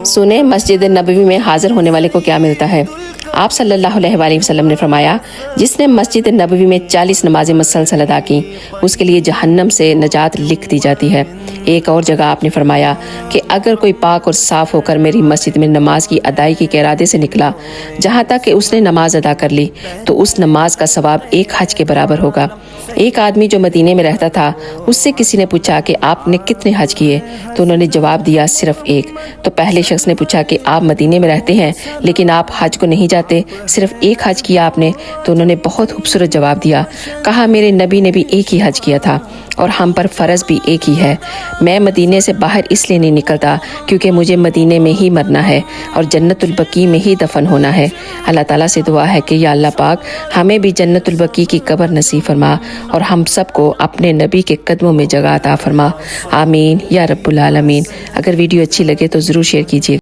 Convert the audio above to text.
سنیں مسجد نبوی میں حاضر ہونے والے کو کیا ملتا ہے۔ آپ صلی اللہ علیہ وآلہ وسلم نے فرمایا، جس نے مسجد نبوی میں 40 نمازیں مسلسل ادا کی اس کے لیے جہنم سے نجات لکھ دی جاتی ہے۔ ایک اور جگہ آپ نے فرمایا کہ اگر کوئی پاک اور صاف ہو کر میری مسجد میں نماز کی ادائیگی کے ارادے سے نکلا جہاں تک کہ اس نے نماز ادا کر لی تو اس نماز کا ثواب ایک حج کے برابر ہوگا۔ ایک آدمی جو مدینے میں رہتا تھا اس سے کسی نے پوچھا کہ آپ نے کتنے حج کیے تو انہوں نے جواب دیا صرف ایک۔ تو پہلے شخص نے پوچھا کہ آپ مدینے میں رہتے ہیں لیکن آپ حج کو نہیں جاتے، صرف ایک حج کیا آپ نے؟ تو انہوں نے بہت خوبصورت جواب دیا، کہا میرے نبی نے بھی ایک ہی حج کیا تھا اور ہم پر فرض بھی ایک ہی ہے۔ میں مدینے سے باہر اس لیے نہیں نکلتا کیونکہ مجھے مدینے میں ہی مرنا ہے اور جنت البقیع میں ہی دفن ہونا ہے۔ اللہ تعالیٰ سے دعا ہے کہ یا اللہ پاک ہمیں بھی جنت البقیع کی قبر نصیب فرما اور ہم سب کو اپنے نبی کے قدموں میں جگہ عطا فرما، آمین یا رب العالمین۔ اگر ویڈیو اچھی لگے تو ضرور شیئر کیجیے۔